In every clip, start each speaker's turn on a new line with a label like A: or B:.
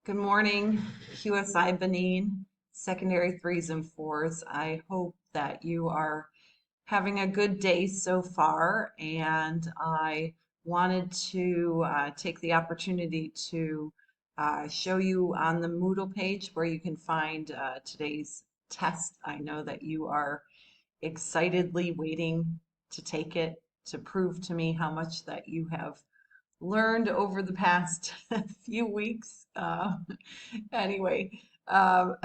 A: Good morning, QSI Benin, secondary threes and fours. I hope that you are having a good day so far, and I wanted to take the opportunity to show you on the Moodle page where you can find today's test. I know that you are excitedly waiting to take it to prove to me how much that you have learned over the past few weeks. Anyway, um,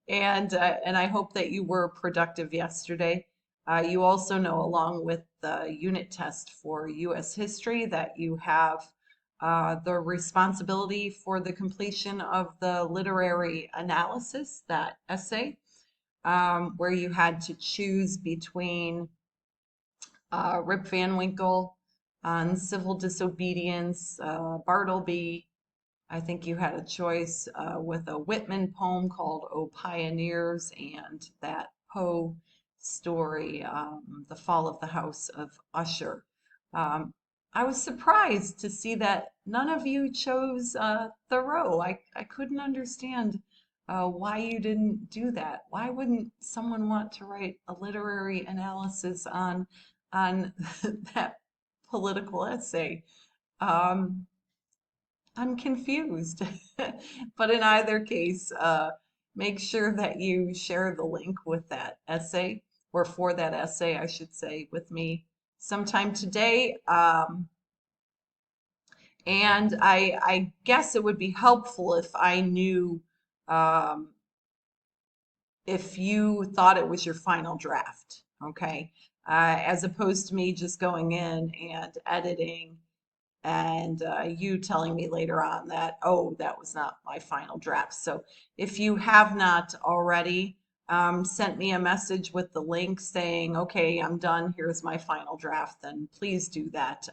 A: and I hope that you were productive yesterday. You also know, along with the unit test for U.S. history, that you have the responsibility for the completion of the literary analysis, that essay, where you had to choose between Rip Van Winkle on civil disobedience, Bartleby. I think you had a choice with a Whitman poem called "O Pioneers" and that Poe story, "The Fall of the House of Usher." Um, I was surprised to see that none of you chose Thoreau. I couldn't understand why you didn't do that. Why wouldn't someone want to write a literary analysis on that political essay? Um, I'm confused. But in either case, make sure that you share the link with that essay, or for that essay, I should say, with me sometime today. And I guess it would be helpful if I knew um, if you thought it was your final draft, okay? As opposed to me just going in and editing and you telling me later on that, oh, that was not my final draft. So if you have not already sent me a message with the link saying, okay, I'm done, here's my final draft, then please do that.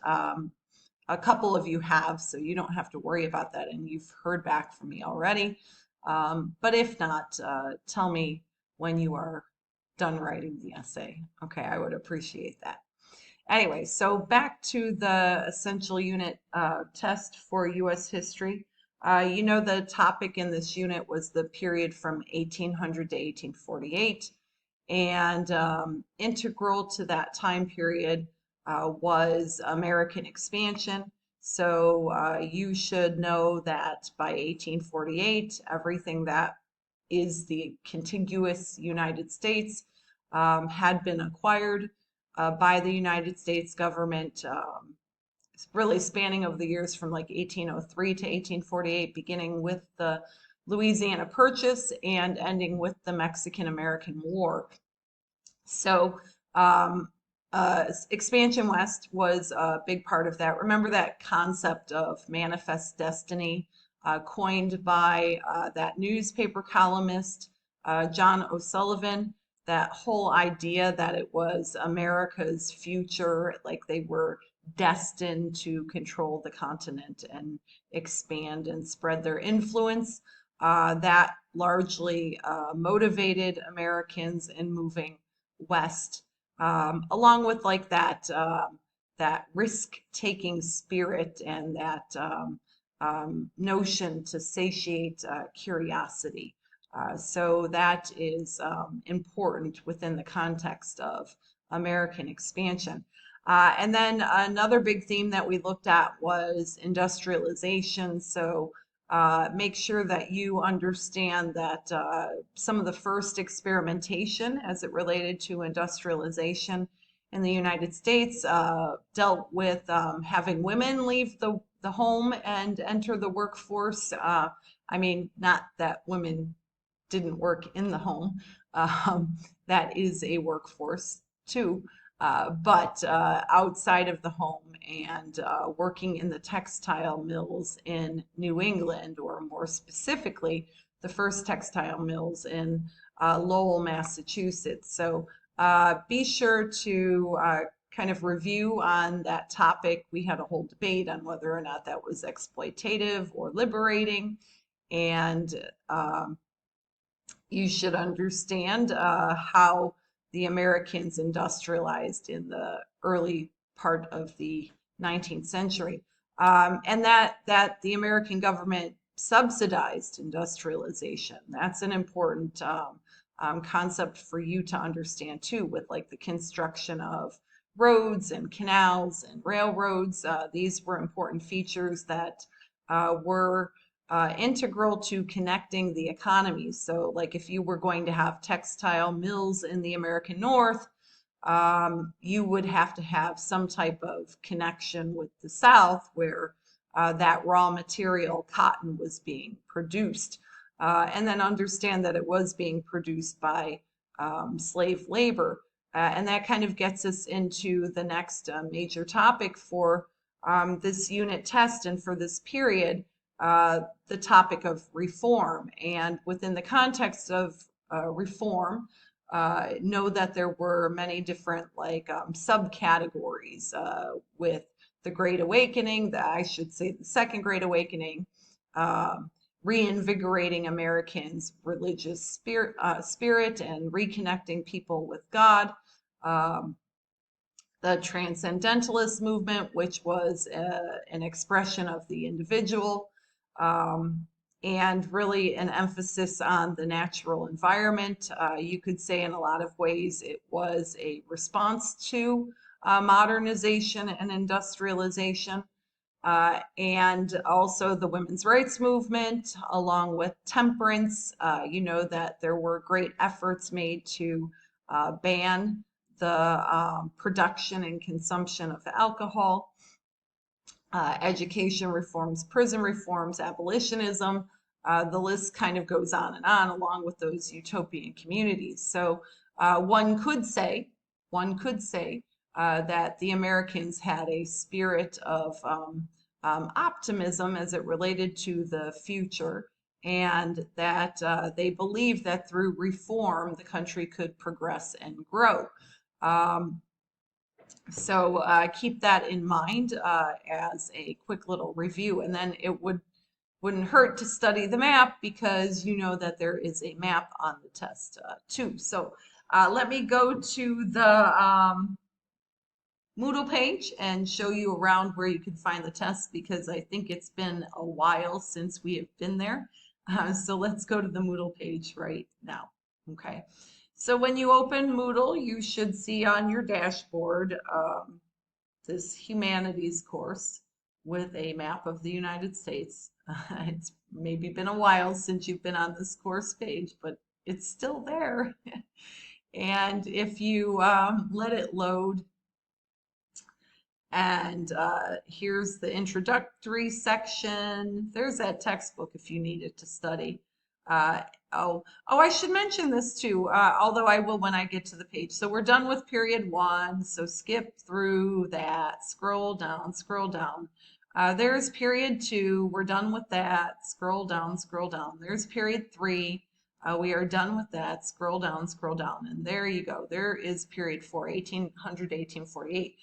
A: A couple of you have, so you don't have to worry about that, and you've heard back from me already. But if not, tell me when you are done writing the essay. Okay, I would appreciate that. Anyway, so back to the essential unit test for U.S. history. You know, the topic in this unit was the period from 1800 to 1848, and integral to that time period was American expansion. So you should know that by 1848, everything that is the contiguous United States had been acquired by the United States government, really spanning over the years from like 1803 to 1848, beginning with the Louisiana Purchase and ending with the Mexican-American War. So expansion west was a big part of that. Remember that concept of manifest destiny, coined by that newspaper columnist, John O'Sullivan, that whole idea that it was America's future, like they were destined to control the continent and expand and spread their influence. That largely motivated Americans in moving west, along with like that risk-taking spirit and that notion to satiate curiosity. So that is important within the context of American expansion. And then another big theme that we looked at was industrialization. So make sure that you understand that some of the first experimentation as it related to industrialization in the United States dealt with having women leave the home and enter the workforce. I mean, not that women didn't work in the home. That is a workforce too. But outside of the home and working in the textile mills in New England, or more specifically, the first textile mills in Lowell, Massachusetts. So be sure to kind of review on that topic. We had a whole debate on whether or not that was exploitative or liberating. And you should understand how the Americans industrialized in the early part of the 19th century. And that the American government subsidized industrialization. That's an important concept for you to understand too, with like the construction of roads and canals and railroads. These were important features that were integral to connecting the economies. So like if you were going to have textile mills in the American North, you would have to have some type of connection with the South where that raw material, cotton, was being produced. And then understand that it was being produced by slave labor. And that kind of gets us into the next major topic for this unit test and for this period, the topic of reform. And within the context of reform, know that there were many different like subcategories with the Great Awakening, I should say the Second Great Awakening, reinvigorating Americans' religious spirit and reconnecting people with God. Um, the Transcendentalist movement, which was an expression of the individual, um, and really an emphasis on the natural environment. You could say in a lot of ways it was a response to modernization and industrialization. And also the women's rights movement, along with temperance. You know that there were great efforts made to ban the production and consumption of alcohol, education reforms, prison reforms, abolitionism. The list kind of goes on and on, along with those utopian communities. So one could say that the Americans had a spirit of optimism as it related to the future, and that they believed that through reform the country could progress and grow. Um, so keep that in mind as a quick little review, and then wouldn't hurt to study the map because you know that there is a map on the test too. So let me go to the Moodle page and show you around where you can find the test because I think it's been a while since we have been there. So let's go to the Moodle page right now. Okay. So when you open Moodle, you should see on your dashboard this humanities course with a map of the United States. It's maybe been a while since you've been on this course page, but it's still there. And if you let it load, and here's the introductory section. There's that textbook if you need it to study. I should mention this too, although I will when I get to the page. So we're done with period 1. So skip through that, scroll down, scroll down. There's period 2. We're done with that. Scroll down, scroll down. There's period 3. We are done with that. Scroll down, and there you go. There is period 4, 1800 to 1848.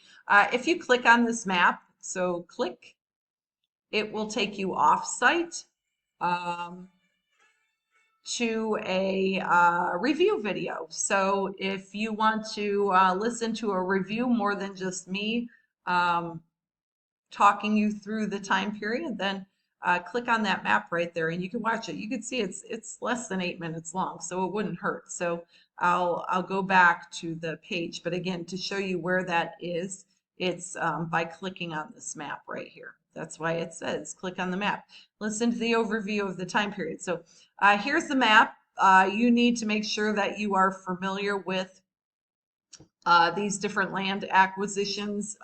A: If you click on this map, so click, it will take you off-site to a review video. So if you want to listen to a review more than just me talking you through the time period, then click on that map right there and you can watch it. You can see it's less than 8 minutes long, so it wouldn't hurt. So I'll go back to the page, but again, to show you where that is, it's by clicking on this map right here. That's why it says click on the map. Listen to the overview of the time period. So here's the map. You need to make sure that you are familiar with these different land acquisitions.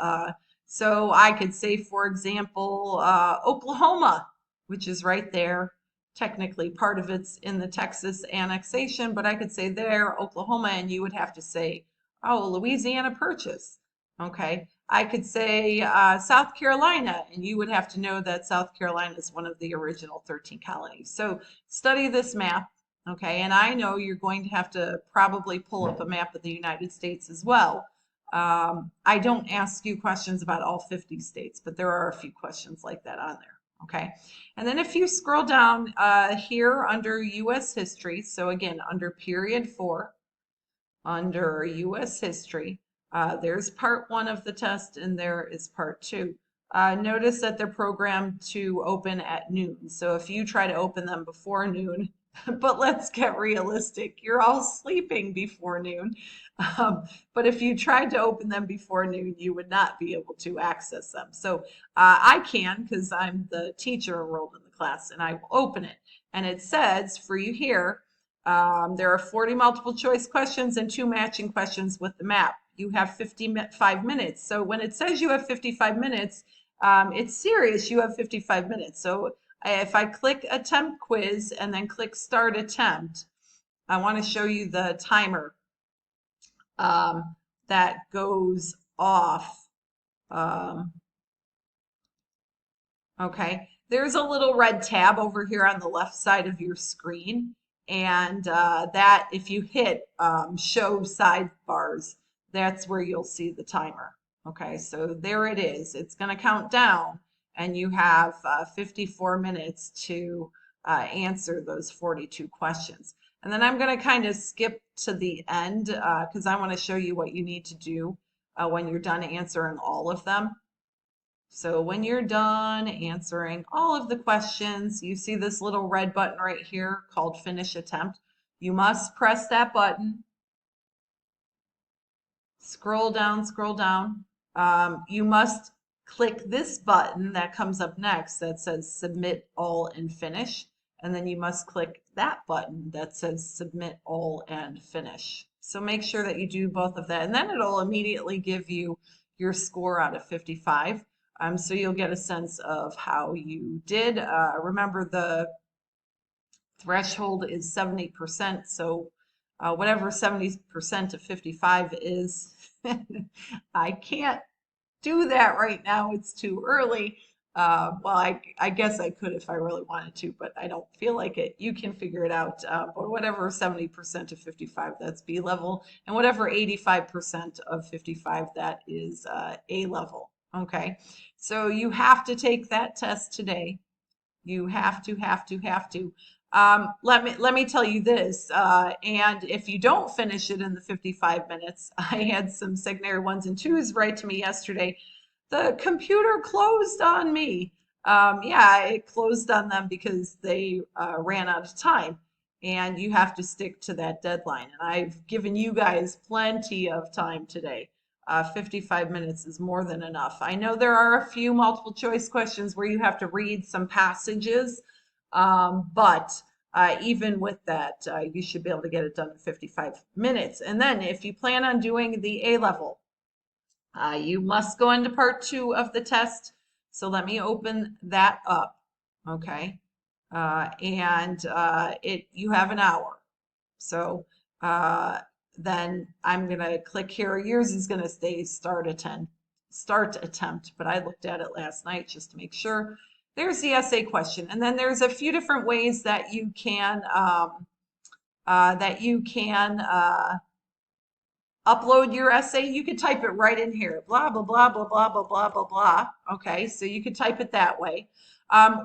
A: So I could say, for example, Oklahoma, which is right there. Technically, part of it's in the Texas annexation, but I could say there, Oklahoma, and you would have to say, oh, Louisiana Purchase. Okay. I could say South Carolina, and you would have to know that South Carolina is one of the original 13 colonies. So study this map. Okay, and I know you're going to have to probably pull up a map of the United States as well. I don't ask you questions about all 50 states, but there are a few questions like that on there. Okay, and then if you scroll down here under U.S. history, so again, under period 4, under U.S. history, there's part 1 of the test and there is part 2. notice that they're programmed to open at noon. So if you try to open them before noon, but let's get realistic, you're all sleeping before noon. Um, but if you tried to open them before noon, you would not be able to access them. So I can, because I'm the teacher enrolled in the class, and I will open it. And it says for you here, there are 40 multiple choice questions and 2 matching questions with the map. You have 55 minutes. So when it says you have 55 minutes, it's serious. You have 55 minutes. So if I click attempt quiz and then click start attempt, I want to show you the timer that goes off. Um, Okay, there's a little red tab over here on the left side of your screen, and that if you hit show sidebars, that's where you'll see the timer. Okay, so there it is. It's going to count down, and you have 54 minutes to answer those 42 questions. And then I'm going to kind of skip to the end because I want to show you what you need to do when you're done answering all of them. So when you're done answering all of the questions, you see this little red button right here called Finish Attempt. You must press that button. Scroll down, scroll down. You must click this button that comes up next that says Submit All and Finish. And then you must click that button that says Submit All and Finish. So make sure that you do both of that. And then it'll immediately give you your score out of 55. So you'll get a sense of how you did. Remember, the threshold is 70%. So whatever 70% of 55 is, I can't do that right now. It's too early. Well, I guess I could if I really wanted to, but I don't feel like it. You can figure it out. But whatever 70% of 55, that's B level. And whatever 85% of 55, that is A level. Okay, so you have to take that test today. You have to. Let me tell you this. And if you don't finish it in the 55 minutes, I had some secondary ones and twos write to me yesterday. The computer closed on me. Yeah, it closed on them because they ran out of time. And you have to stick to that deadline. And I've given you guys plenty of time today. 55 minutes is more than enough. I know there are a few multiple choice questions where you have to read some passages, but even with that, you should be able to get it done in 55 minutes. And then if you plan on doing the A level, you must go into part 2 of the test. So let me open that up. Okay. And you have an hour. So then I'm going to click here. Yours is going to stay start attempt, but I looked at it last night just to make sure. There's the essay question. And then there's a few different ways that you can upload your essay. You could type it right in here, blah, blah, blah, blah, blah, blah, blah, blah, blah. Okay, so you could type it that way.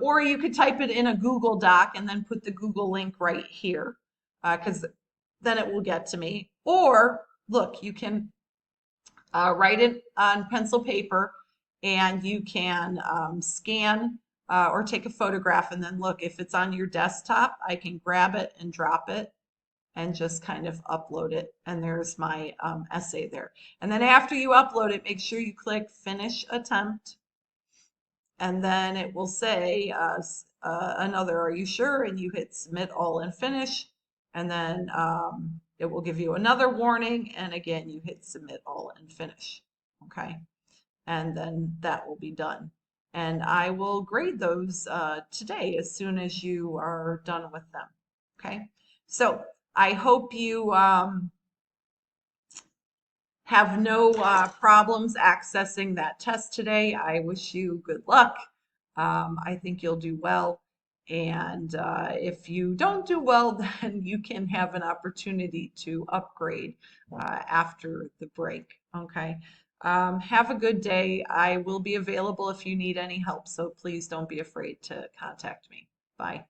A: Or you could type it in a Google Doc and then put the Google link right here, because then it will get to me. Or look, you can write it on pencil paper, and you can scan or take a photograph, and then look, if it's on your desktop, I can grab it and drop it and just kind of upload it. And there's my essay there. And then after you upload it, make sure you click Finish Attempt. And then it will say another, are you sure? And you hit Submit All and Finish. And then it will give you another warning. And again, you hit Submit All and Finish. Okay. And then that will be done. And I will grade those today as soon as you are done with them. Okay. So I hope you have no problems accessing that test today. I wish you good luck. I think you'll do well. And if you don't do well, then you can have an opportunity to upgrade after the break. Okay. Have a good day. I will be available if you need any help, so please don't be afraid to contact me. Bye.